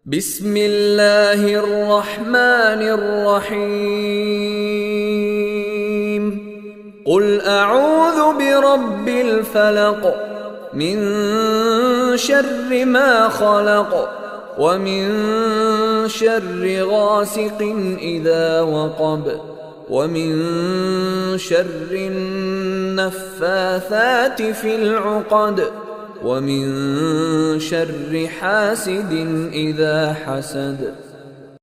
بسم الله الرحمن الرحيم. قل أعوذ برب الفلق من شر ما خلق ومن شر غاسق إذا وقب ومن شر النفاثات في العقد ومن شر حاسد إذا حسد.